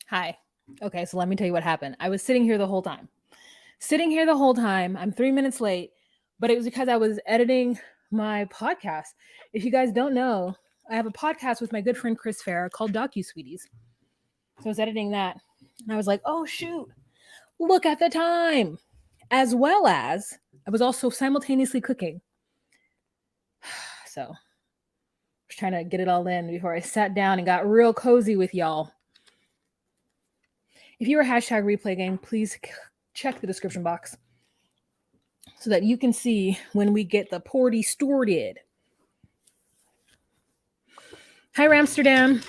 Hi. Okay, so let me tell you what happened. I was sitting here the whole time. Sitting here the whole time. I'm 3 minutes late, but it was because I was editing my podcast. If you guys don't know, I have a podcast with my good friend Chris Farah called Sweeties. So I was editing that, and I was like, oh shoot, look at the time. As well as I was also simultaneously cooking. So I was trying to get it all in before I sat down and got real cozy with y'all. If you're a hashtag replay gang, please check the description box so that you can see when we get the porty started. Hi, Ramsterdam.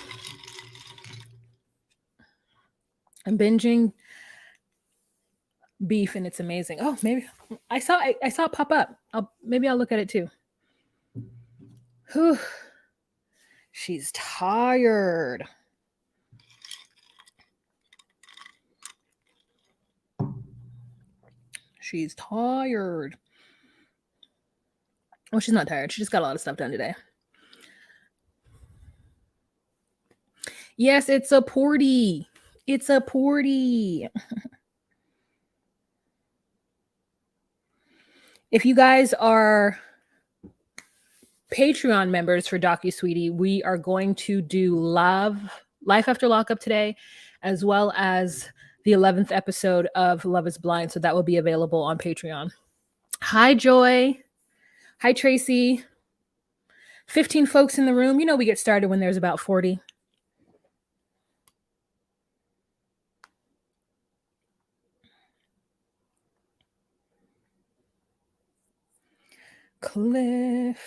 I'm binging beef and it's amazing. Oh, maybe I saw it pop up. Maybe I'll look at it too. Whew. She's tired. She's tired. Well, she's not tired. She just got a lot of stuff done today. Yes, it's a porty. It's a porty. If you guys are Patreon members for DocuSweetie, we are going to do Life After Lockup today, as well as the 11th episode of Love is Blind. So that will be available on Patreon. Hi, Joy. Hi, Tracy. 15 folks in the room. You know we get started when there's about 40. Cliffhanger.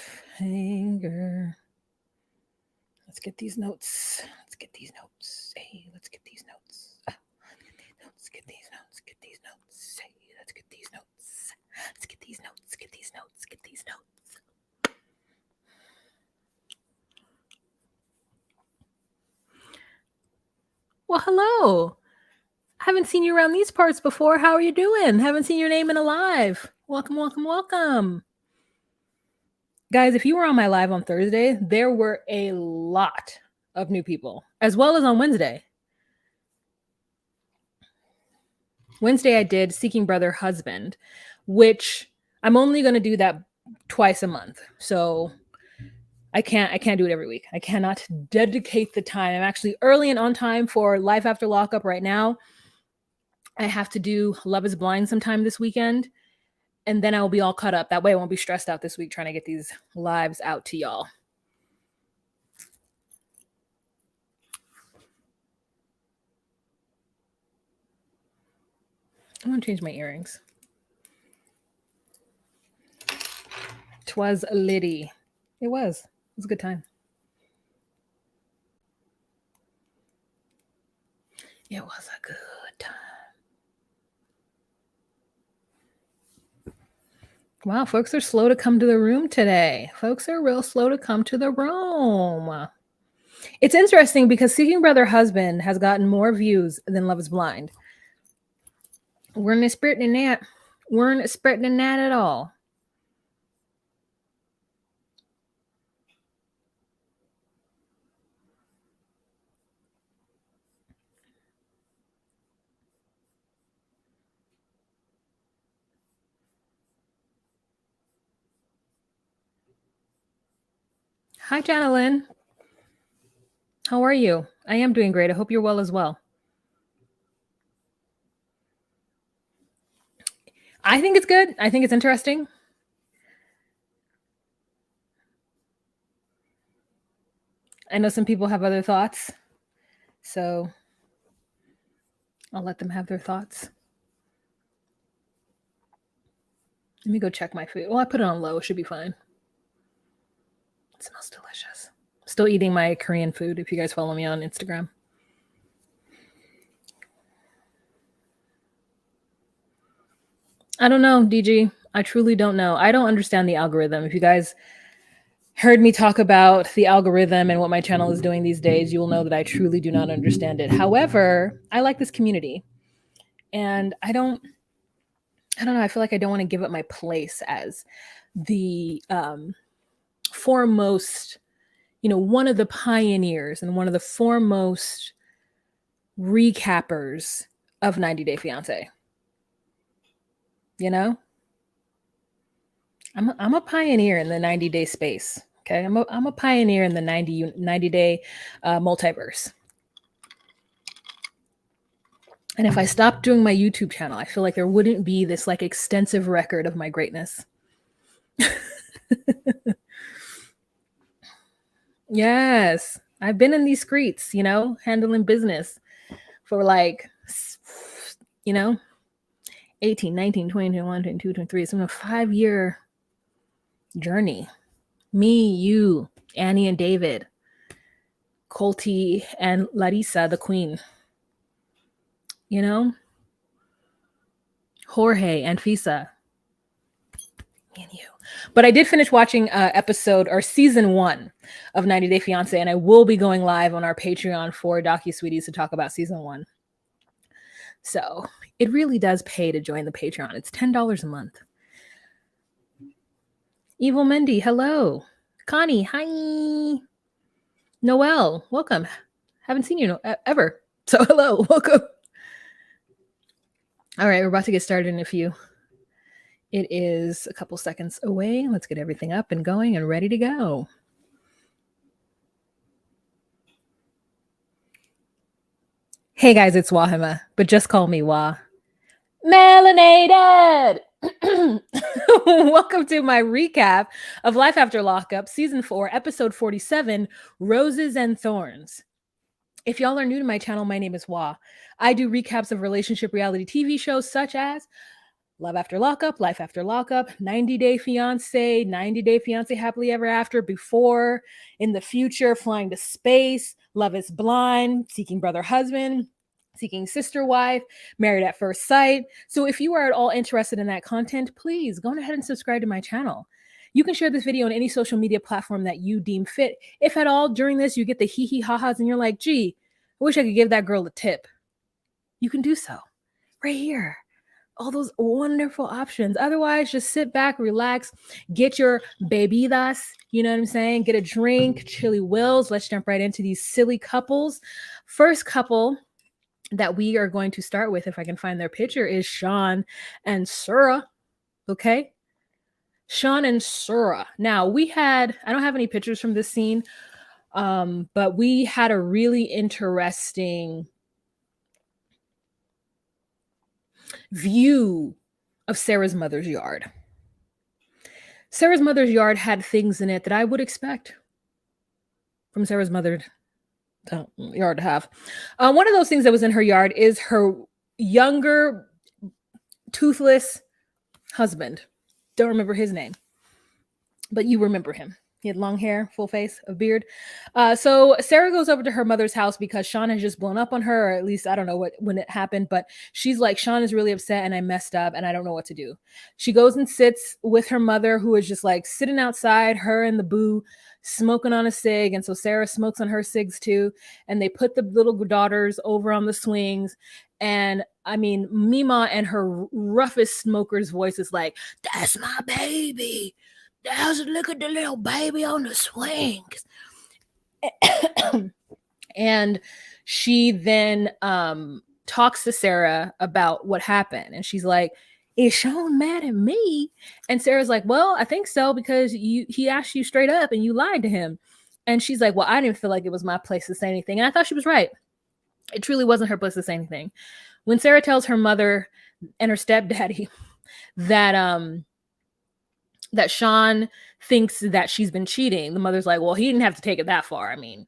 Let's get these notes. Let's get these notes. Hey, let's get these notes. Let's get these notes. Get these notes. Hey, let's get these notes. Let's get these notes. Get these notes. Get these notes. Well, hello. I haven't seen you around these parts before. How are you doing? Haven't seen your name in a live. Welcome, welcome, welcome. Guys, if you were on my live on Thursday, there were a lot of new people, as well as on Wednesday. Wednesday, I did Seeking Brother Husband, which I'm only going to do that twice a month. So I can't do it every week. I cannot dedicate the time. I'm actually early and on time for Life After Lockup right now. I have to do Love is Blind sometime this weekend, and then I will be all caught up. That way I won't be stressed out this week trying to get these lives out to y'all. I'm going to change my earrings. 'Twas a liddy. It was a good time. It was a good time. Wow, folks are slow to come to the room today. Folks are real slow to come to the room. It's interesting because Seeking Brother Husband has gotten more views than Love is Blind. We're not spreading that. We're not spreading that at all. Hi, Janelyn. How are you? I am doing great. I hope you're well as well. I think it's good. I think it's interesting. I know some people have other thoughts, so I'll let them have their thoughts. Let me go check my food. Well, I put it on low. It should be fine. It smells delicious. Still eating my Korean food if you guys follow me on Instagram. I don't know, DG. I truly don't know. I don't understand the algorithm. If you guys heard me talk about the algorithm and what my channel is doing these days, you will know that I truly do not understand it. However, I like this community. And I don't know. I feel like I don't want to give up my place as the foremost, one of the pioneers and one of the foremost recappers of 90 Day Fiance. You know, I'm a pioneer in the 90 day space. Okay, I'm a pioneer in the 90 day multiverse. And if I stopped doing my YouTube channel, I feel like there wouldn't be this like extensive record of my greatness. Yes, I've been in these streets, you know, handling business for like, you know, 18, 19, 20, 21, 22, 23. It's been a 5-year journey. Me, you, Annie and David, Colty and Larissa, the queen, you know, Jorge and Fisa, me and you. But I did finish watching episode or season 1 of 90 Day Fiance, and I will be going live on our Patreon for DocuSweeties to talk about season 1. So it really does pay to join the Patreon. It's $10 a month. Evil Mindy, hello. Connie, hi. Noelle, welcome. Haven't seen you ever. So hello, welcome. All right, we're about to get started in a few. It is a couple seconds away. Let's get everything up and going and ready to go. Hey guys, it's Wahima, but just call me Wah. Melanated! Welcome to my recap of Life After Lockup, Season 4, Episode 47, Roses and Thorns. If y'all are new to my channel, my name is Wah. I do recaps of relationship reality TV shows such as Love After Lockup, Life After Lockup, 90 Day Fiance, 90 Day Fiance Happily Ever After, Before, In the Future, Flying to Space, Love is Blind, Seeking Brother Husband, Seeking Sister Wife, Married at First Sight. So if you are at all interested in that content, please go ahead and subscribe to my channel. You can share this video on any social media platform that you deem fit. If at all during this you get the hee hee ha-has and you're like, gee, I wish I could give that girl a tip. You can do so right here. All those wonderful options. Otherwise, just sit back, relax, get your bebidas, you know what I'm saying? Get a drink, chili wills. Let's jump right into these silly couples. First couple that we are going to start with, if I can find their picture, is Sean and Sura. Okay? Sean and Sura. Now, I don't have any pictures from this scene, but we had a really interesting view of Sarah's mother's yard. Sarah's mother's yard had things in it that I would expect from Sarah's mother's yard to have. One of those things that was in her yard is her younger, toothless husband. Don't remember his name, but you remember him. He had long hair, full face, a beard. So Sarah goes over to her mother's house because Sean has just blown up on her, or at least I don't know when it happened, but she's like, Sean is really upset and I messed up and I don't know what to do. She goes and sits with her mother, who is just like sitting outside, her and the boo smoking on a cig. And so Sarah smokes on her cigs too. And they put the little daughters over on the swings. And I mean, Mima and her roughest smoker's voice is like, that's my baby. Look at the little baby on the swings. And she then talks to Sarah about what happened. And she's like, is Sean mad at me? And Sarah's like, well, I think so, because he asked you straight up and you lied to him. And she's like, well, I didn't feel like it was my place to say anything. And I thought she was right. It truly wasn't her place to say anything. When Sarah tells her mother and her stepdaddy that Sean thinks that she's been cheating, the mother's like, well, he didn't have to take it that far. I mean,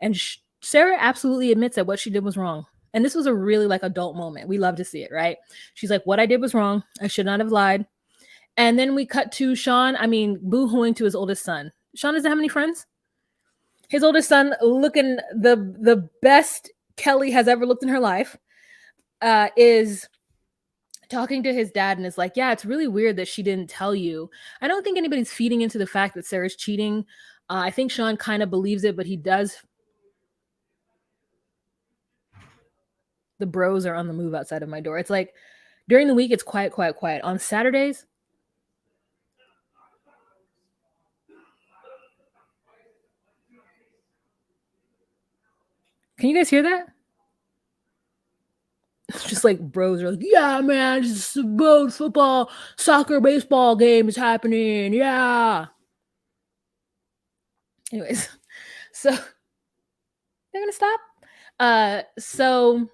and Sarah absolutely admits that what she did was wrong. And this was a really like adult moment. We love to see it, right? She's like, what I did was wrong. I should not have lied. And then we cut to Sean, boo-hooing to his oldest son. Sean doesn't have any friends. His oldest son, looking the best Kelly has ever looked in her life, is talking to his dad and is like, yeah, it's really weird that she didn't tell you. I don't think anybody's feeding into the fact that Sarah's cheating. I think Sean kind of believes it, but he does. The bros are on the move outside of my door. It's like during the week, it's quiet, quiet, quiet. On Saturdays, can you guys hear that? Just like bros are like, yeah, man, it's a boat, football, soccer, baseball game is happening. Yeah. Anyways, so they're gonna stop. So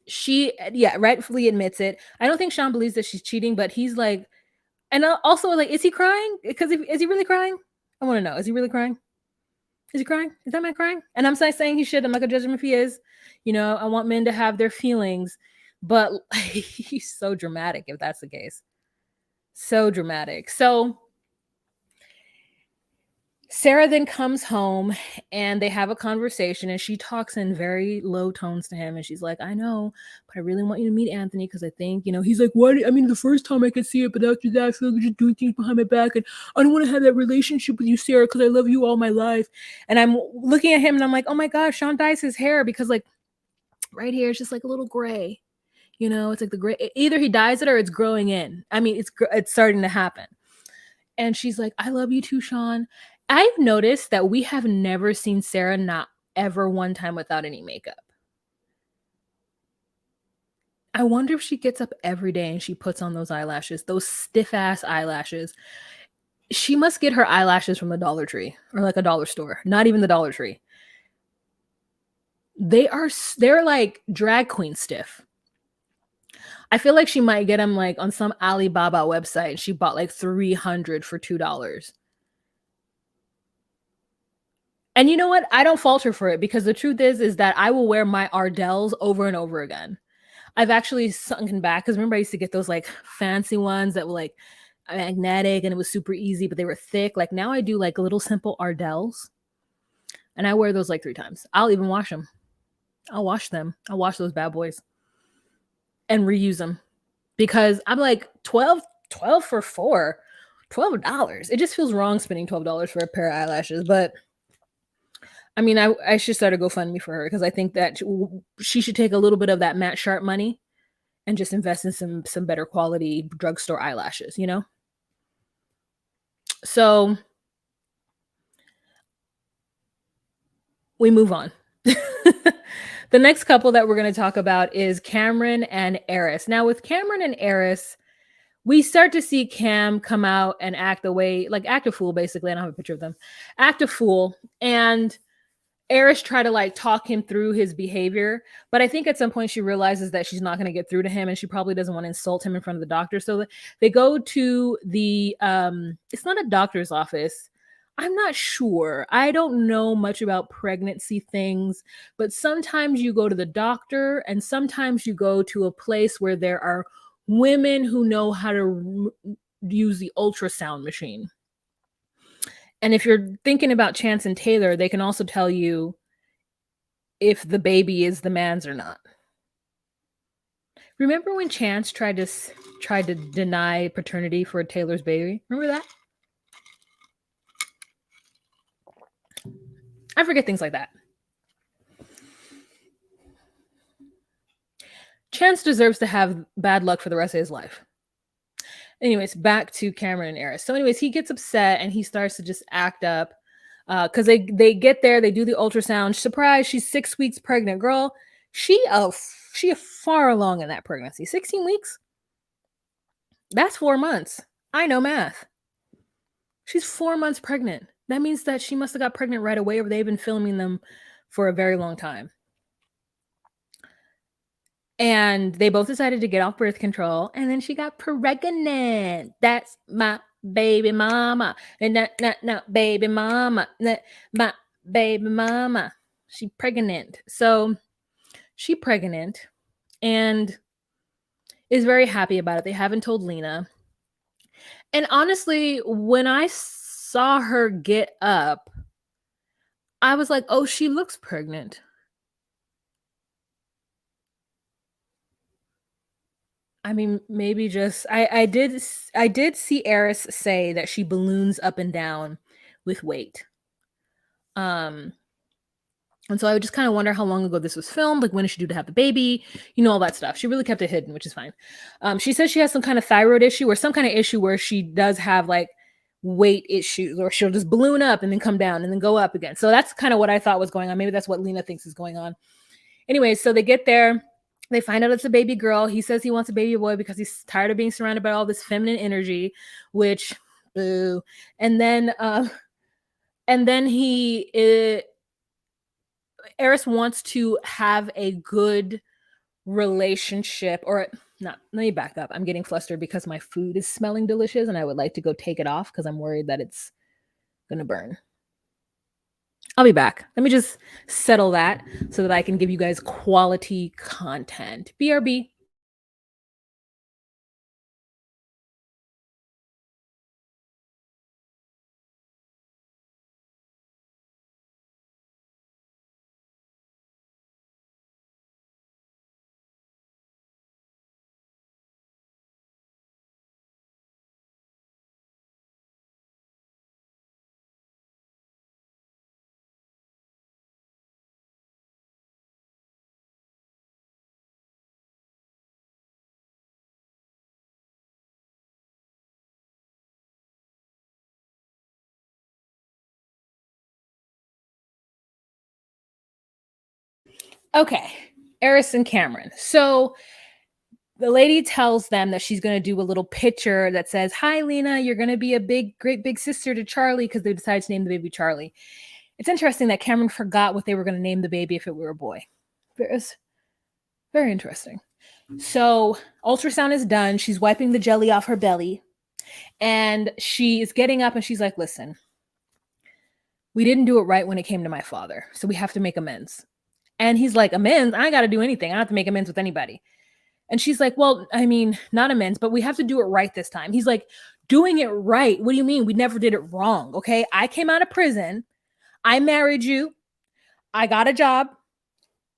she, yeah, rightfully admits it. I don't think Sean believes that she's cheating, but he's like, and also like, is he crying? Because is he really crying? I want to know. Is he really crying? Is he crying? Is that man crying? And I'm not saying he should. I'm not gonna judge him if he is. You know, I want men to have their feelings, but he's so dramatic if that's the case. So dramatic. So Sarah then comes home and they have a conversation and she talks in very low tones to him and she's like, I know, but I really want you to meet Anthony because I think, you know, he's like, what? I mean, the first time I could see it, but after that, I feel like you're just doing things behind my back and I don't want to have that relationship with you, Sarah, because I love you all my life. And I'm looking at him and I'm like, oh my gosh, Sean dyes his hair because like right here it's just like a little gray. You know, it's like the gray, either he dyes it or it's growing in. I mean, it's starting to happen. And she's like, I love you too, Sean. I've noticed that we have never seen Sarah not ever one time without any makeup. I wonder if she gets up every day and she puts on those eyelashes, those stiff ass eyelashes. She must get her eyelashes from the Dollar Tree or like a dollar store, not even the Dollar Tree. They're like drag queen stiff. I feel like she might get them like on some Alibaba website and she bought like 300 for $2. And you know what? I don't falter for it because the truth is that I will wear my Ardells over and over again. I've actually sunken back because remember I used to get those like fancy ones that were like magnetic and it was super easy, but they were thick. Like now I do like little simple Ardells and I wear those like 3 times. I'll even wash them. I'll wash them. I'll wash those bad boys and reuse them because I'm like 12 for $12. It just feels wrong spending $12 for a pair of eyelashes, but I mean, I should start a GoFundMe for her because I think that she should take a little bit of that Matt Sharp money and just invest in some better quality drugstore eyelashes, you know? So we move on. The next couple that we're going to talk about is Cameron and Eris. Now, with Cameron and Eris, we start to see Cam come out and act the way, like act a fool, basically. I don't have a picture of them. Act a fool. And Eris try to like talk him through his behavior, but I think at some point she realizes that she's not going to get through to him and she probably doesn't want to insult him in front of the doctor. So they go to the it's not a doctor's office. I'm not sure. I don't know much about pregnancy things, but sometimes you go to the doctor and sometimes you go to a place where there are women who know how to use the ultrasound machine. And if you're thinking about Chance and Taylor, they can also tell you if the baby is the man's or not. Remember when Chance tried to deny paternity for Taylor's baby? Remember that? I forget things like that. Chance deserves to have bad luck for the rest of his life. Anyways, back to Cameron and Eris. So anyways, he gets upset and he starts to just act up because they get there, they do the ultrasound. Surprise, she's 6 weeks pregnant. Girl, she far along in that pregnancy. 16 weeks? That's 4 months. I know math. She's 4 months pregnant. That means that she must have got pregnant right away or they've been filming them for a very long time. And they both decided to get off birth control. And then she got pregnant. That's my baby mama. And not baby mama. My baby mama. She pregnant. So she pregnant and is very happy about it. They haven't told Lena. And honestly, when I saw her get up, I was like, oh, she looks pregnant. I mean, maybe just I did see Eris say that she balloons up and down with weight. And so I would just kind of wonder how long ago this was filmed, like when is she due to have the baby, you know, all that stuff. She really kept it hidden, which is fine. She says she has some kind of thyroid issue or some kind of issue where she does have like weight issues, or she'll just balloon up and then come down and then go up again. So that's kind of what I thought was going on. Maybe that's what Lena thinks is going on. Anyway, so they get there. They find out it's a baby girl. He says he wants a baby boy because he's tired of being surrounded by all this feminine energy, which boo. And then Eris wants to have a good relationship, or not. Let me back up. I'm getting flustered because my food is smelling delicious and I would like to go take it off because I'm worried that it's gonna burn. I'll be back. Let me just settle that so that I can give you guys quality content. BRB. Okay, Eris and Cameron. So the lady tells them that she's going to do a little picture that says, "Hi, Lena, you're going to be a great big sister to Charlie," because they decided to name the baby Charlie. It's interesting that Cameron forgot what they were going to name the baby if it were a boy. It's very interesting. So ultrasound is done. She's wiping the jelly off her belly. And she is getting up and she's like, "Listen, we didn't do it right when it came to my father. So we have to make amends." And he's like, "Amends? I ain't got to do anything. I don't have to make amends with anybody." And she's like, "Well, I mean, not amends, but we have to do it right this time." He's like, "Doing it right? What do you mean? We never did it wrong. Okay. I came out of prison. I married you. I got a job.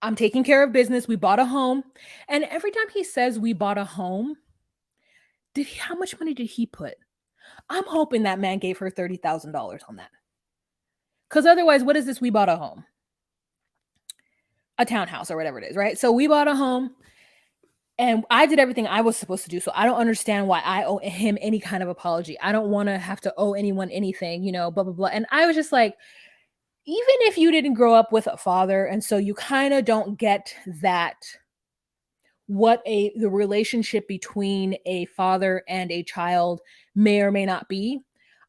I'm taking care of business. We bought a home." And every time he says we bought a home, how much money did he put? I'm hoping that man gave her $30,000 on that. Because otherwise, what is this? We bought a home, a townhouse, or whatever it is, right? So we bought a home and I did everything I was supposed to do. So I don't understand why I owe him any kind of apology. I don't want to have to owe anyone anything, blah, blah, blah. And I was just like, even if you didn't grow up with a father, and so you kind of don't get that, what the relationship between a father and a child may or may not be,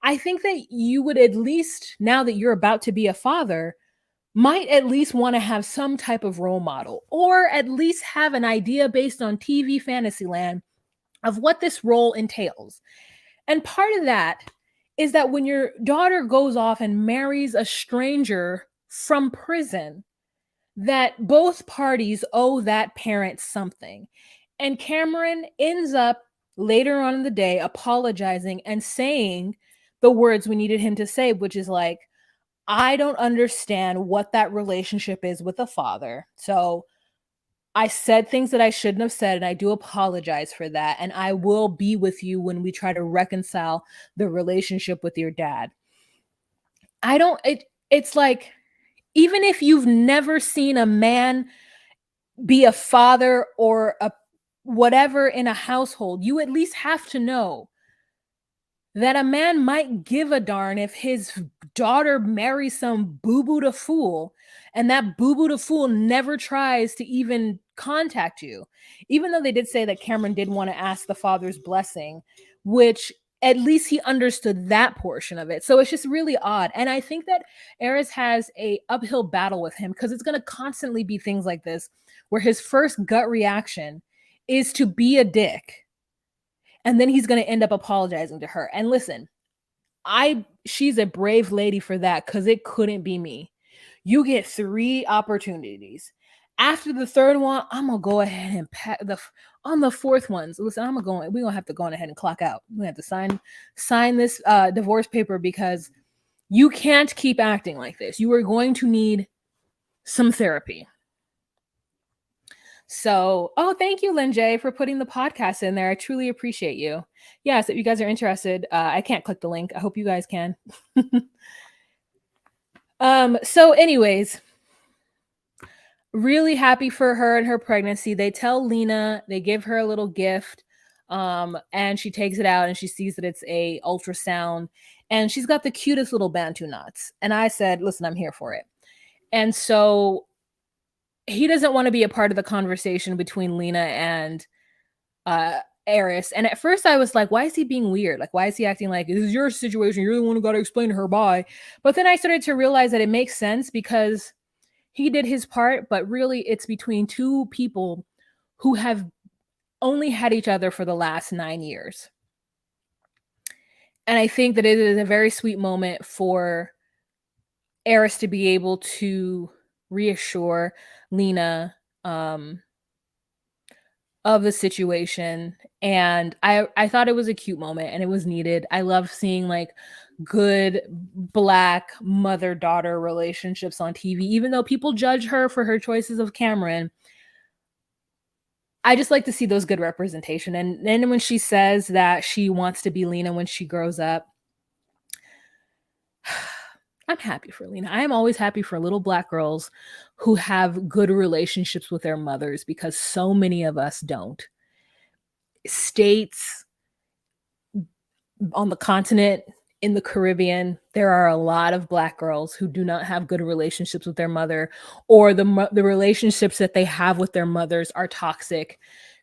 I think that you would, at least now that you're about to be a father, might at least want to have some type of role model, or at least have an idea based on TV Fantasyland of what this role entails. And part of that is that when your daughter goes off and marries a stranger from prison, that both parties owe that parent something. And Cameron ends up later on in the day apologizing and saying the words we needed him to say, which is like, "I don't understand what that relationship is with a father. So I said things that I shouldn't have said, and I do apologize for that. And I will be with you when we try to reconcile the relationship with your dad." It's like, even if you've never seen a man be a father or a whatever in a household, you at least have to know that a man might give a darn if his daughter marries some boo-boo to fool, and that boo-boo to fool never tries to even contact you. Even though they did say that Cameron did want to ask the father's blessing, which at least he understood that portion of it. So it's just really odd. And I think that Eris has a uphill battle with him, because it's going to constantly be things like this where his first gut reaction is to be a dick, and then he's going to end up apologizing to her. And listen, she's a brave lady for that, because it couldn't be me. You get 3 opportunities. After the third one, I'm gonna go ahead and on the fourth ones. Listen, we're gonna have to go on ahead and clock out. We have to sign this divorce paper, because you can't keep acting like this. You are going to need some therapy. So, thank you, Linjay, for putting the podcast in there. I truly appreciate you. Yes, if you guys are interested, I can't click the link. I hope you guys can. So anyways, really happy for her and her pregnancy. They tell Lena, they give her a little gift, and she takes it out and she sees that it's a ultrasound, and she's got the cutest little Bantu knots. And I said, "Listen, I'm here for it." And so he doesn't want to be a part of the conversation between Lena and Eris. And at first I was like, why is he being weird? Like, why is he acting like this is your situation? You're the one who got to explain to her why. But then I started to realize that it makes sense because he did his part, but really it's between two people who have only had each other for the last 9 years. And I think that it is a very sweet moment for Eris to be able to reassure Lena of the situation. And I thought it was a cute moment and it was needed. I love seeing like good Black mother-daughter relationships on TV, even though people judge her for her choices of Cameron. I just like to see those good representation. And then when she says that she wants to be Lena when she grows up, I'm happy for Lena. I am always happy for little Black girls who have good relationships with their mothers because so many of us don't. States on the continent, in the Caribbean, there are a lot of Black girls who do not have good relationships with their mother, or the relationships that they have with their mothers are toxic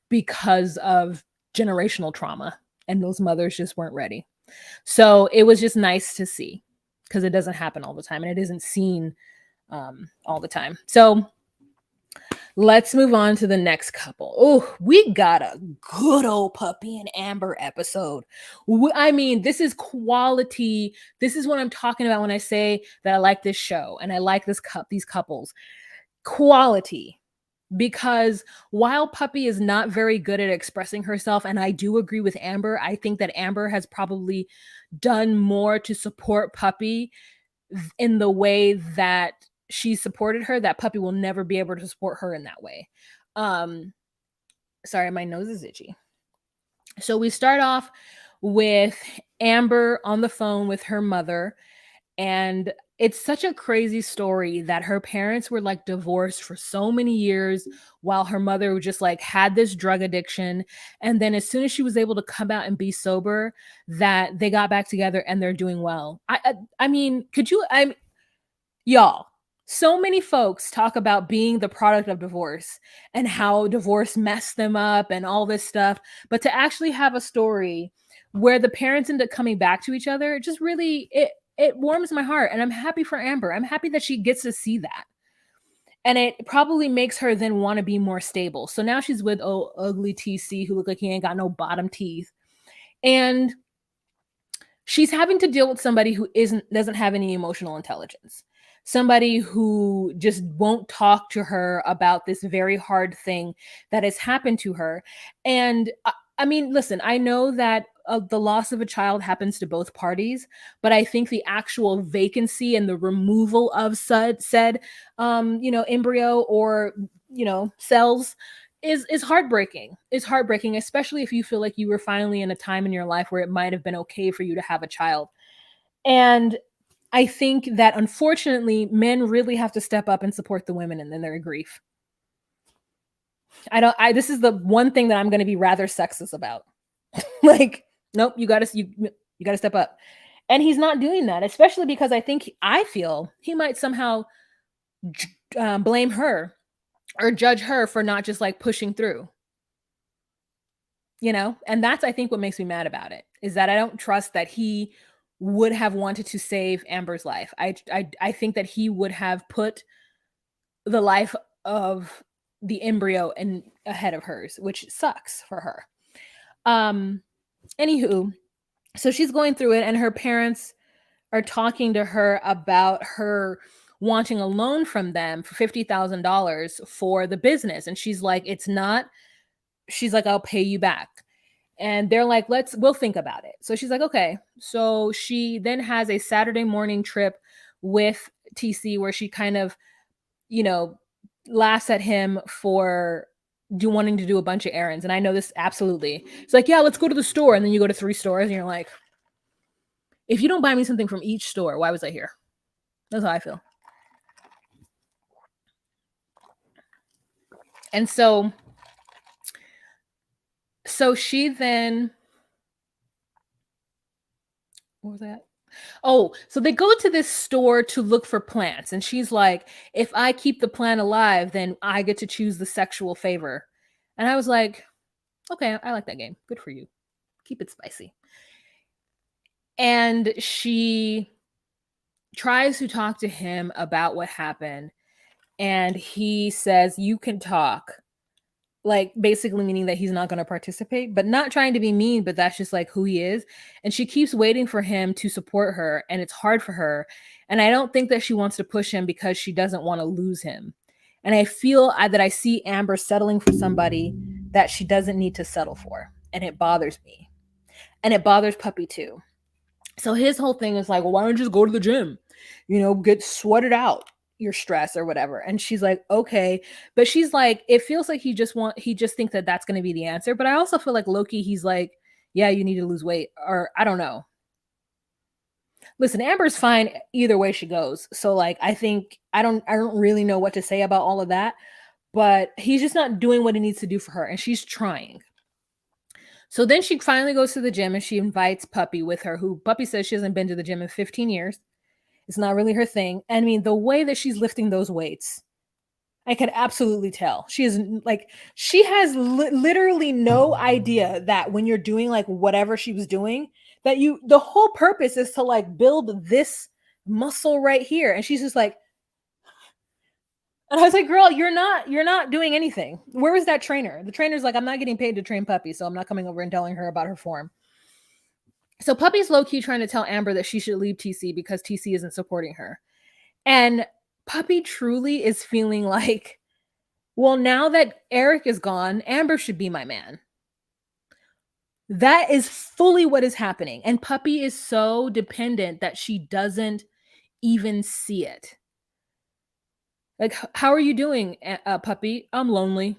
because of generational trauma, and those mothers just weren't ready. So it was just nice to see because it doesn't happen all the time and it isn't seen all the time. So let's move on to the next couple. Oh, we got a good old Puppy and Amber episode. I mean, this is quality. This is what I'm talking about when I say that I like this show and I like these couples. Quality. Because while Puppy is not very good at expressing herself, and I do agree with Amber, I think that Amber has probably done more to support Puppy in the way that she supported her, that Puppy will never be able to support her in that way. Sorry, my nose is itchy. So we start off with Amber on the phone with her mother, and it's such a crazy story that her parents were like divorced for so many years while her mother just like had this drug addiction. And then as soon as she was able to come out and be sober, that they got back together and they're doing well. I mean, y'all, so many folks talk about being the product of divorce and how divorce messed them up and all this stuff. But to actually have a story where the parents end up coming back to each other, it just really, it warms my heart. And I'm happy for Amber. I'm happy that she gets to see that. And it probably makes her then want to be more stable. So now she's with ugly TC who look like he ain't got no bottom teeth. And she's having to deal with somebody who doesn't have any emotional intelligence. Somebody who just won't talk to her about this very hard thing that has happened to her. And I mean, listen, I know that the loss of a child happens to both parties, but I think the actual vacancy and the removal of said embryo or, cells is heartbreaking. It's heartbreaking, especially if you feel like you were finally in a time in your life where it might have been okay for you to have a child. And I think that unfortunately, men really have to step up and support the women in their grief. This is the one thing that I'm going to be rather sexist about. Like, nope, you got to step up. And he's not doing that, especially because I feel he might somehow blame her or judge her for not just like pushing through. And that's, I think, what makes me mad about it, is that I don't trust that he would have wanted to save Amber's life. I think that he would have put the life of the embryo ahead of hers, which sucks for her. Anywho, so she's going through it and her parents are talking to her about her wanting a loan from them for $50,000 for the business. And she's like, I'll pay you back. And they're like, we'll think about it. So she's like, okay. So she then has a Saturday morning trip with TC where she kind of, laughs at him for wanting to do a bunch of errands. And I know this absolutely. It's like, yeah, let's go to the store. And then you go to 3 stores and you're like, if you don't buy me something from each store, why was I here? That's how I feel. And so she then, what was that? Oh, so they go to this store to look for plants. And she's like, if I keep the plant alive, then I get to choose the sexual favor. And I was like, okay, I like that game. Good for you. Keep it spicy. And she tries to talk to him about what happened. And he says, you can talk. Like basically meaning that he's not going to participate, but not trying to be mean, but that's just like who he is. And she keeps waiting for him to support her, and it's hard for her. And I don't think that she wants to push him because she doesn't want to lose him. And I feel that I see Amber settling for somebody that she doesn't need to settle for, and it bothers me. And it bothers Puppy too. So his whole thing is like, well, why don't you just go to the gym? Get sweated out your stress or whatever. And she's like, okay. But she's like, it feels like he just thinks that that's going to be the answer. But I also feel like Loki, he's like, yeah, you need to lose weight, or I don't know. Listen, Amber's fine either way she goes. So like, I think I don't really know what to say about all of that, but he's just not doing what he needs to do for her, and she's trying. So then she finally goes to the gym and she invites Puppy with her, who Puppy says she hasn't been to the gym in 15 years. It's not really her thing. I mean, the way that she's lifting those weights, I can absolutely tell. She has literally no idea that when you're doing like whatever she was doing, that the whole purpose is to like build this muscle right here. And she's just like, and I was like, girl, you're not doing anything. Where was that trainer? The trainer's like, I'm not getting paid to train Puppy, so I'm not coming over and telling her about her form. So Puppy's low-key trying to tell Amber that she should leave TC because TC isn't supporting her. And Puppy truly is feeling like, well, now that Eric is gone, Amber should be my man. That is fully what is happening. And Puppy is so dependent that she doesn't even see it. Like, how are you doing, Puppy? I'm lonely.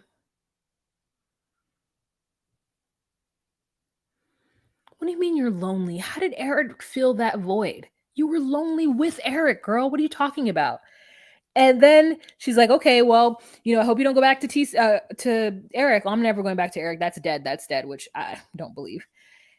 What do you mean you're lonely? How did Eric fill that void? You were lonely with Eric, girl. What are you talking about? And then she's like, okay, well, I hope you don't go back to Eric. Well, I'm never going back to Eric. That's dead, which I don't believe.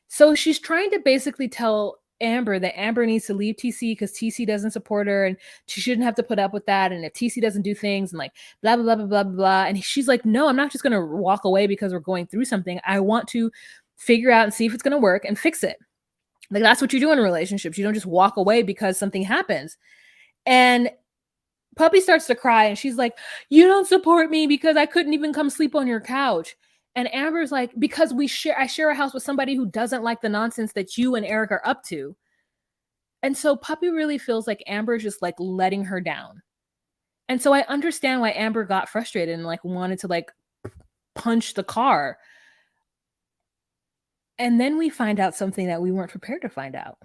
So she's trying to basically tell Amber that Amber needs to leave TC because TC doesn't support her and she shouldn't have to put up with that. And if TC doesn't do things and like blah, blah, blah, blah, blah, blah. And she's like, no, I'm not just going to walk away because we're going through something. I want to figure out and see if it's going to work and fix it. Like, that's what you do in relationships. You don't just walk away because something happens. And Puppy starts to cry and she's like, you don't support me because I couldn't even come sleep on your couch. And Amber's like, because I share a house with somebody who doesn't like the nonsense that you and Eric are up to. And so Puppy really feels like Amber's just like letting her down. And so I understand why Amber got frustrated and like wanted to like punch the car. And then we find out something that we weren't prepared to find out.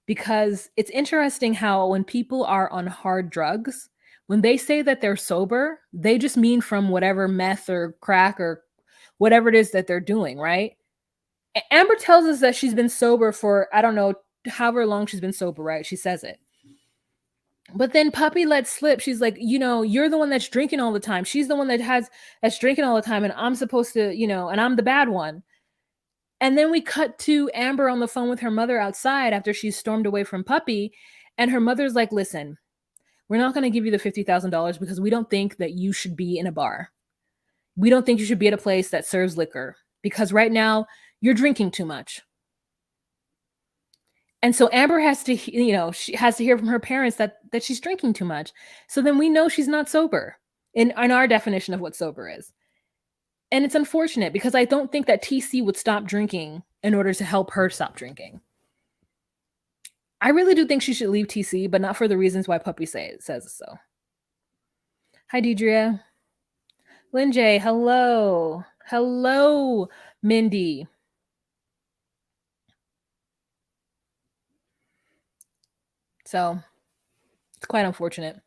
Because it's interesting how when people are on hard drugs, when they say that they're sober, they just mean from whatever meth or crack or whatever it is that they're doing, right? Amber tells us that she's been sober for, I don't know, however long she's been sober, right? She says it. But then Puppy lets slip. She's like, you're the one that's drinking all the time. She's the one that's drinking all the time. And I'm supposed to, and I'm the bad one. And then we cut to Amber on the phone with her mother outside after she's stormed away from Puppy. And her mother's like, listen, we're not going to give you the $50,000 because we don't think that you should be in a bar. We don't think you should be at a place that serves liquor because right now you're drinking too much. And so Amber has to, she has to hear from her parents that she's drinking too much. So then we know she's not sober in our definition of what sober is. And it's unfortunate because I don't think that TC would stop drinking in order to help her stop drinking. I really do think she should leave TC, but not for the reasons why Puppy says so. Hi, Deidre. Lynn J, hello. Hello, Mindy. So it's quite unfortunate.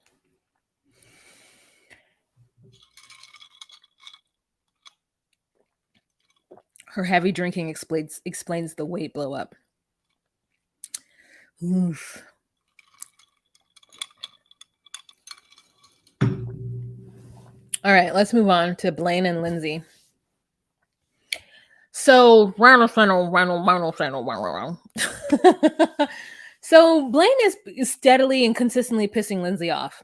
Her heavy drinking explains the weight blow up. Oof. All right, let's move on to Blaine and Lindsay. So, So Blaine is steadily and consistently pissing Lindsay off.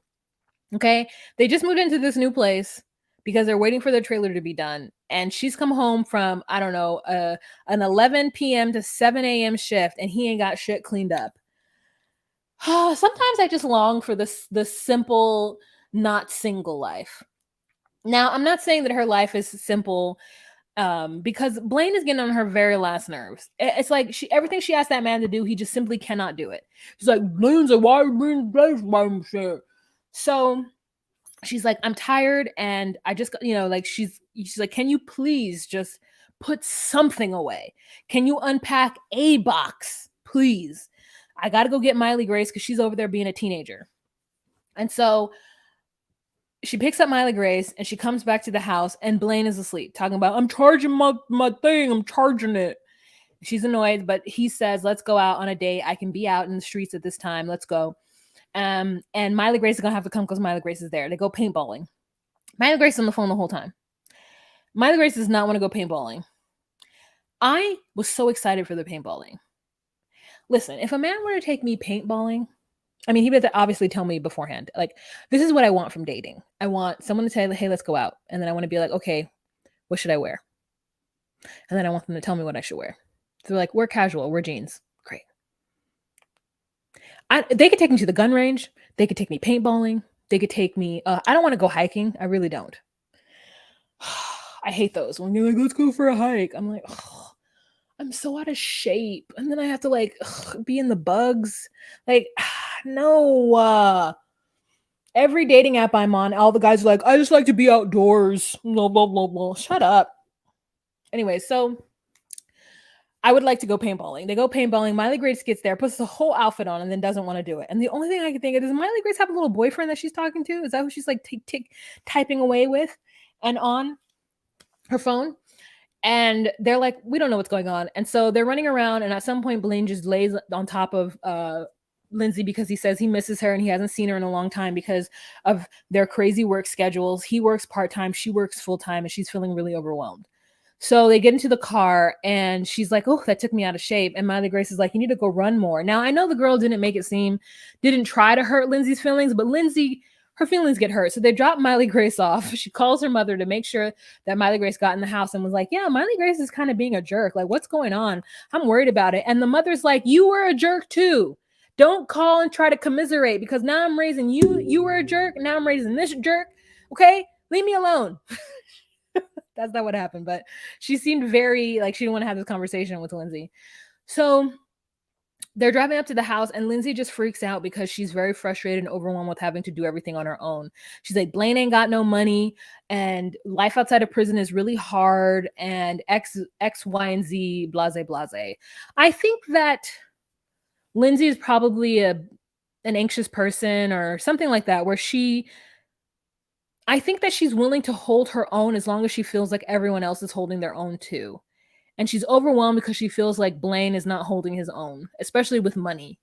Okay. They just moved into this new place because they're waiting for their trailer to be done. And she's come home from, I don't know, an 11 p.m. to 7 a.m. shift, and he ain't got shit cleaned up. Sometimes I just long for the simple, not single life. Now, I'm not saying that her life is simple, because Blaine is getting on her very last nerves. It's like everything she asked that man to do, he just simply cannot do it. She's like, Lindsay, why are you being blessed by himself? So she's like, I'm tired, and I just, like she's like, can you please just put something away? Can you unpack a box, please? I got to go get Miley Grace because she's over there being a teenager. And so she picks up Miley Grace and she comes back to the house, and Blaine is asleep, talking about, I'm charging my thing, I'm charging it. She's annoyed, but he says, let's go out on a date. I can be out in the streets at this time. Let's go. And Miley Grace is gonna have to come because Miley Grace is there. They go paintballing. Miley Grace is on the phone the whole time. Miley Grace does not want to go paintballing. I was so excited for the paintballing. Listen, if a man were to take me paintballing, I mean, he would obviously tell me beforehand, like, this is what I want from dating. I want someone to say, hey, let's go out. And then I want to be like, okay, what should I wear? And then I want them to tell me what I should wear. So they're like, wear casual, wear jeans. Great. They could take me to the gun range. They could take me paintballing. They could take me, I don't want to go hiking. I really don't. I hate those. When you're like, let's go for a hike. I'm like, oh, I'm so out of shape. And then I have to like be in the bugs. Like, no. Every dating app I'm on, all the guys are like, I just like to be outdoors. Blah, blah, blah, blah. Shut up. Anyway, so I would like to go paintballing. They go paintballing. Miley Grace gets there, puts the whole outfit on, and then doesn't want to do it. And the only thing I can think of is, Miley Grace have a little boyfriend that she's talking to? Is that who she's like typing away with and on her phone? And they're like, we don't know what's going on. And so they're running around, and at some point, Blaine just lays on top of Lindsay because he says he misses her and he hasn't seen her in a long time because of their crazy work schedules. He works part-time, she works full-time, and she's feeling really overwhelmed. So they get into the car, and she's like, oh, that took me out of shape. And Miley Grace is like, you need to go run more. Now, I know the girl didn't try to hurt Lindsay's feelings, but Lindsay, her feelings get hurt. So they drop Miley Grace off. She calls her mother to make sure that Miley Grace got in the house and was like, yeah, Miley Grace is kind of being a jerk. Like, what's going on? I'm worried about it. And the mother's like, you were a jerk too. Don't call and try to commiserate because now I'm raising you. You were a jerk. Now I'm raising this jerk. Okay? Leave me alone. That's not what happened, but she seemed very like she didn't want to have this conversation with Lindsay. So they're driving up to the house, and Lindsay just freaks out because she's very frustrated and overwhelmed with having to do everything on her own. She's like, Blaine ain't got no money, and life outside of prison is really hard, and X, Y, and Z, blase, blase. I think that Lindsay is probably an anxious person or something like that, where I think that she's willing to hold her own as long as she feels like everyone else is holding their own too. And she's overwhelmed because she feels like Blaine is not holding his own, especially with money.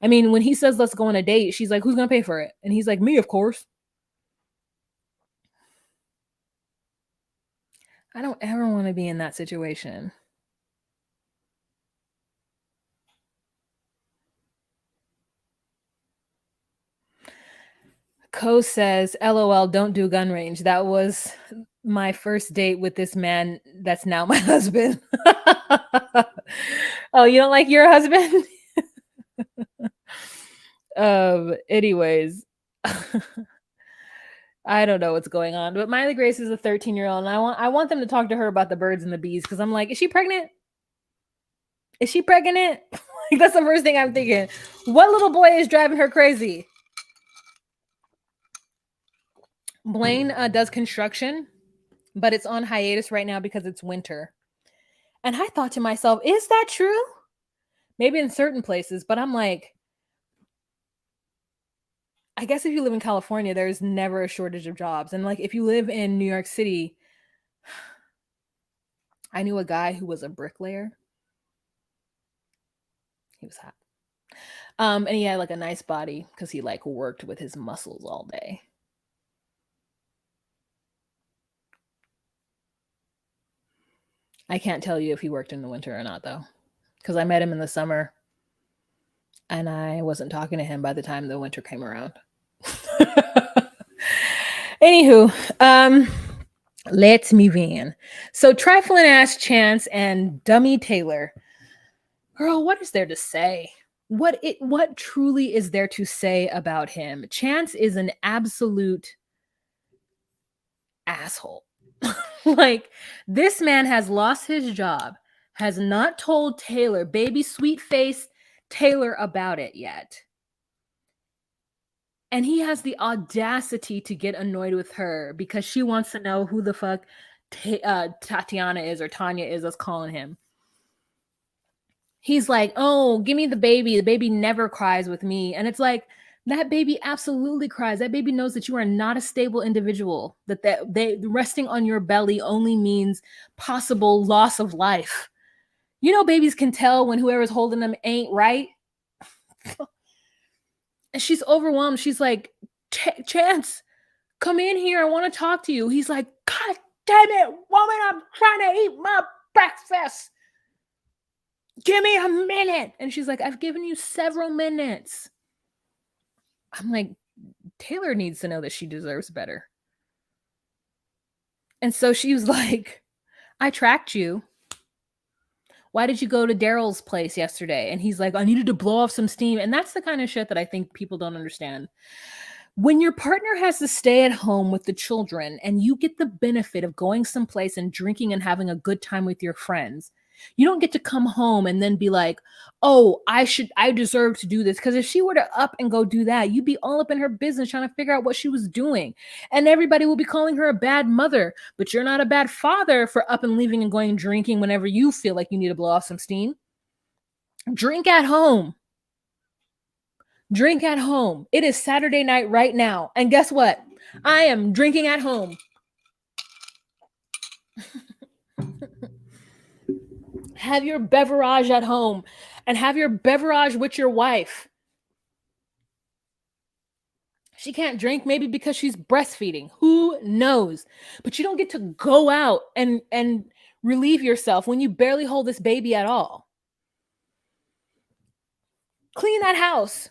I mean, when he says, let's go on a date, she's like, who's going to pay for it? And he's like, me, of course. I don't ever want to be in that situation. Co says, LOL, don't do gun range. That was my first date with this man that's now my husband. Oh, you don't like your husband? Anyways. I don't know what's going on, but Miley Grace is a 13-year-old, and I want them to talk to her about the birds and the bees because I'm like, is she pregnant? Is she pregnant? Like, that's the first thing I'm thinking. What little boy is driving her crazy? Blaine does construction, but it's on hiatus right now because it's winter. And I thought to myself, is that true? Maybe in certain places, but I'm like, I guess if you live in California, there's never a shortage of jobs. And like, if you live in New York City, I knew a guy who was a bricklayer. He was hot. And he had like a nice body because he like worked with his muscles all day. I can't tell you if he worked in the winter or not though, because I met him in the summer And I wasn't talking to him by the time the winter came around. Anywho, let's move in. So trifling ass Chance and dummy Taylor. Girl, what is there to say? What truly is there to say about him? Chance is an absolute asshole. Like, this man has lost his job, has not told Taylor, baby sweet face Taylor, about it yet. And he has the audacity to get annoyed with her because she wants to know who the fuck Tatiana is, or Tanya is, us calling him. He's like, oh, give me the baby. The baby never cries with me. And it's like, that baby absolutely cries. That baby knows that you are not a stable individual, that they resting on your belly only means possible loss of life. You know, babies can tell when whoever's holding them ain't right. And she's overwhelmed. She's like, Chance, come in here. I want to talk to you. He's like, God damn it, woman, I'm trying to eat my breakfast. Give me a minute. And she's like, I've given you several minutes. I'm like, Taylor needs to know that she deserves better. And so she was like, I tracked you. Why did you go to Daryl's place yesterday? And he's like, I needed to blow off some steam. And that's the kind of shit that I think people don't understand. When your partner has to stay at home with the children and you get the benefit of going someplace and drinking and having a good time with your friends, you don't get to come home and then be like, oh, I deserve to do this. Because if she were to up and go do that, you'd be all up in her business trying to figure out what she was doing. And everybody will be calling her a bad mother, but you're not a bad father for up and leaving and going drinking whenever you feel like you need to blow off some steam. Drink at home. Drink at home. It is Saturday night right now. And guess what? I am drinking at home. Have your beverage at home and have your beverage with your wife. She can't drink, maybe because she's breastfeeding. Who knows? But you don't get to go out and relieve yourself when you barely hold this baby at all. Clean that house.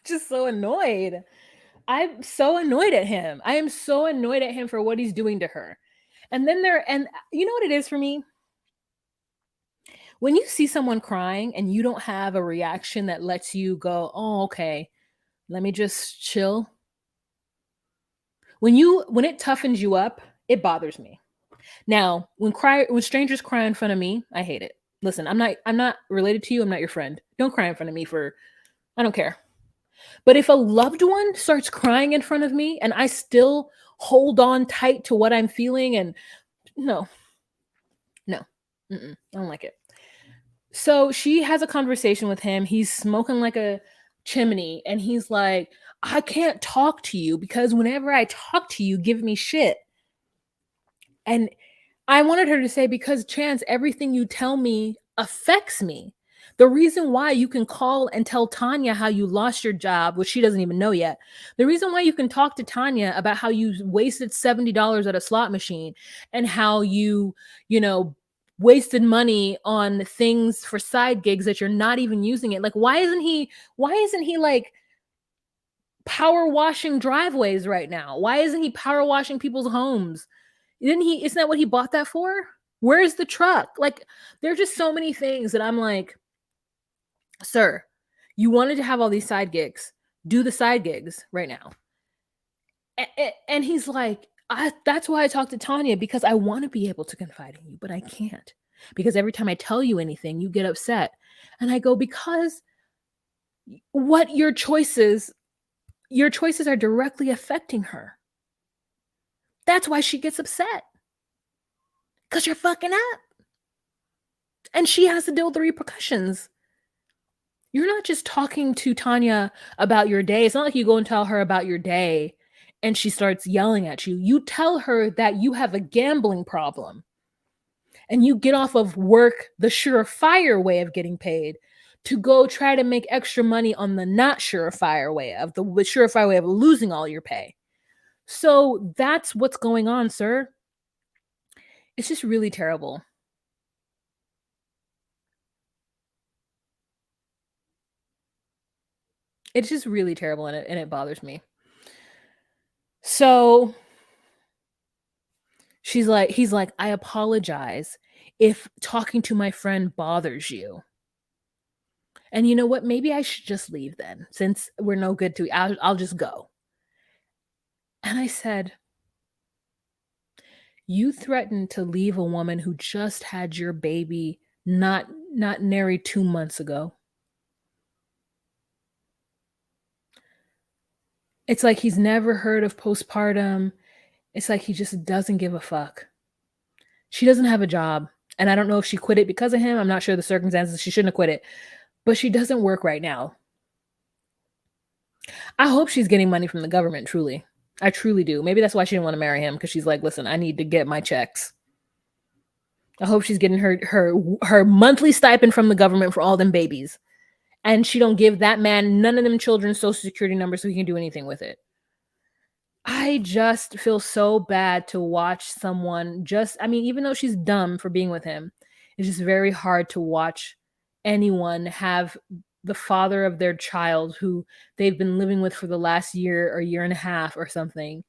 Just so annoyed. I'm so annoyed at him. I am so annoyed at him for what he's doing to her. And you know what it is for me? When you see someone crying and you don't have a reaction that lets you go, oh, okay, let me just chill. When it toughens you up, it bothers me. Now, when strangers cry in front of me, I hate it. Listen, I'm not related to you. I'm not your friend. Don't cry in front of me I don't care. But if a loved one starts crying in front of me and I still hold on tight to what I'm feeling, and no, I don't like it. So she has a conversation with him. He's smoking like a chimney and he's like, I can't talk to you because whenever I talk to you, give me shit. And I wanted her to say, because Chance, everything you tell me affects me. The reason why you can call and tell Tanya how you lost your job, which she doesn't even know yet. The reason why you can talk to Tanya about how you wasted $70 at a slot machine and how you wasted money on things for side gigs that you're not even using it. Like, why isn't he like power washing driveways right now? Why isn't he power washing people's homes? Isn't that what he bought that for? Where's the truck? Like, there's just so many things that I'm like, sir, you wanted to have all these side gigs. Do the side gigs right now. And he's like, that's why I talked to Tanya, because I want to be able to confide in you, but I can't. Because every time I tell you anything, you get upset. And I go, because what your choices are directly affecting her. That's why she gets upset. Because you're fucking up. And she has to deal with the repercussions. You're not just talking to Tanya about your day. It's not like you go and tell her about your day and she starts yelling at you. You tell her that you have a gambling problem and you get off of work the surefire way of getting paid to go try to make extra money on the not surefire way of losing all your pay. So that's what's going on, sir. It's just really terrible. It's just really terrible, and it bothers me. So he's like, I apologize if talking to my friend bothers you. And you know what? Maybe I should just leave then, since we're no good to. I'll just go. And I said, you threatened to leave a woman who just had your baby not nary 2 months ago. It's like he's never heard of postpartum. It's like he just doesn't give a fuck. She doesn't have a job. And I don't know if she quit it because of him. I'm not sure the circumstances. She shouldn't have quit it. But she doesn't work right now. I hope she's getting money from the government, truly. I truly do. Maybe that's why she didn't want to marry him, because she's like, listen, I need to get my checks. I hope she's getting her monthly stipend from the government for all them babies. And she don't give that man none of them children's social security numbers so he can do anything with it. I just feel so bad to watch someone even though she's dumb for being with him, it's just very hard to watch anyone have the father of their child who they've been living with for the last year or year and a half or something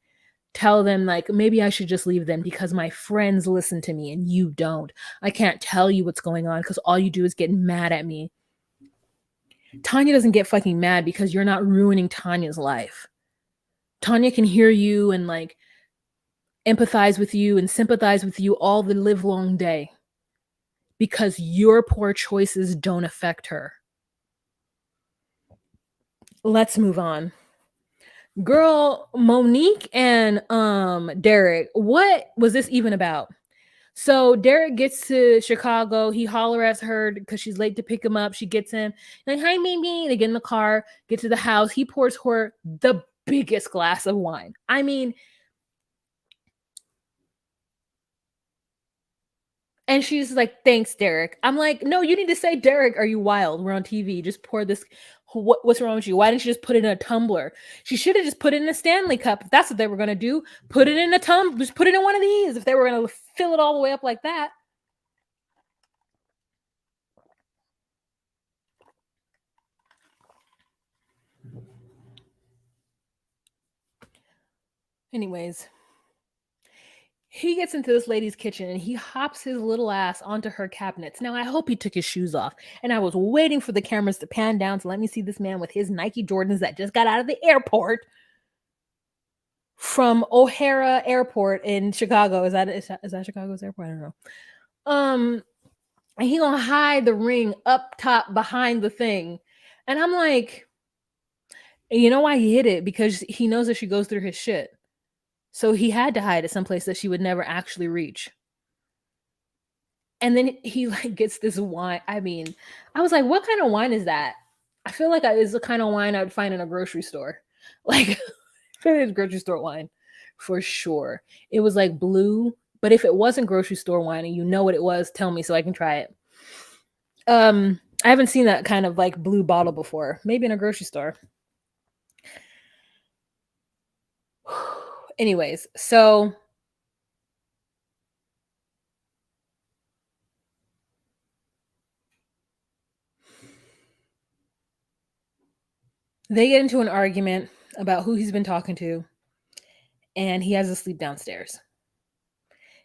tell them, like, maybe I should just leave them because my friends listen to me and you don't. I can't tell you what's going on because all you do is get mad at me. Tanya doesn't get fucking mad because you're not ruining Tanya's life. Tanya can hear you and like empathize with you and sympathize with you all the live long day because your poor choices don't affect her. Let's move on. Girl, Monique and Derek, what was this even about? So Derek gets to Chicago. He holler at her because she's late to pick him up. She gets him. Like, hi, baby. They get in the car, get to the house. He pours her the biggest glass of wine. I mean, and she's like, thanks, Derek. I'm like, no, you need to say, Derek, are you wild? We're on TV. Just pour this. What's wrong with you? Why didn't you just put it in a tumbler? She should have just put it in a Stanley cup. If that's what they were going to do, put it in a tumbler. Just put it in one of these. If they were going to fill it all the way up like that. Anyways, he gets into this lady's kitchen and he hops his little ass onto her cabinets. Now, I hope he took his shoes off. And I was waiting for the cameras to pan down to let me see this man with his Nike Jordans that just got out of the airport from O'Hara Airport in Chicago. Is that Chicago's airport? I don't know. And he gonna hide the ring up top behind the thing. And I'm like, you know why he hid it? Because he knows that she goes through his shit. So he had to hide it someplace that she would never actually reach. And then he like gets this wine. I mean, I was like, what kind of wine is that? I feel like it's the kind of wine I would find in a grocery store. Like, it's grocery store wine for sure. It was like blue, but if it wasn't grocery store wine and you know what it was, tell me so I can try it. I haven't seen that kind of like blue bottle before. Maybe in a grocery store. Anyways, so they get into an argument about who he's been talking to, and he has to sleep downstairs.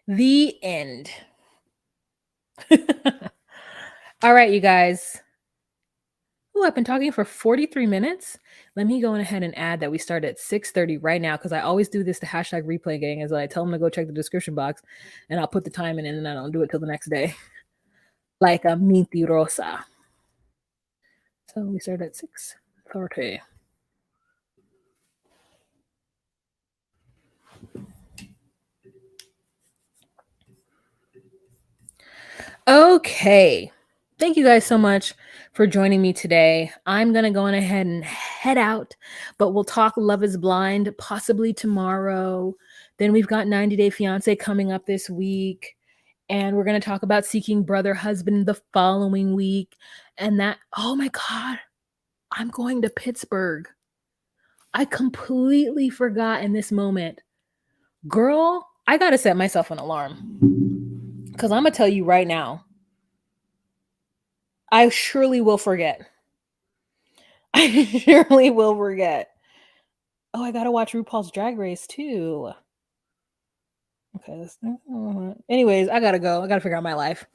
The end. All right, you guys. Oh, I've been talking for 43 minutes. Let me go ahead and add that we start at 6:30 right now, because I always do this to hashtag replay gang, as I tell them to go check the description box and I'll put the time in and then I don't do it till the next day. Like a mentirosa. So we start at 6:30. Okay. Thank you guys so much for joining me today. I'm going to go on ahead and head out, but we'll talk Love is Blind possibly tomorrow. Then we've got 90 Day Fiancé coming up this week. And we're going to talk about Seeking Brother Husband the following week. And that, oh my God, I'm going to Pittsburgh. I completely forgot in this moment. Girl, I got to set myself an alarm. Because I'm going to tell you right now, I surely will forget. I surely will forget. Oh, I gotta watch RuPaul's Drag Race too. Okay. Anyways, I gotta go. I gotta figure out my life.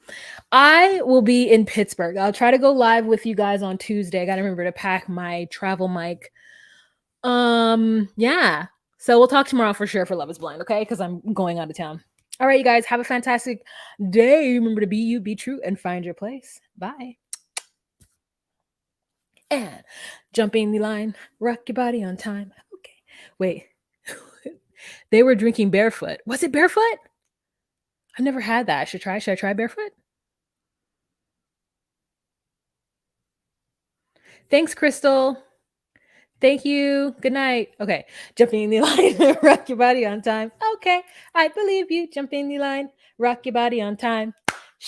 I will be in Pittsburgh. I'll try to go live with you guys on Tuesday. I gotta remember to pack my travel mic. Yeah. So we'll talk tomorrow for sure for Love is Blind, okay? Because I'm going out of town. All right, you guys, have a fantastic day. Remember to be you, be true, and find your place. Bye. And jumping the line, rock your body on time. Okay. Wait. They were drinking barefoot. Was it barefoot? I've never had that. I should try. Should I try barefoot? Thanks, Crystal. Thank you. Good night. Okay. Jumping in the line, rock your body on time. Okay. I believe you. Jump in the line, rock your body on time.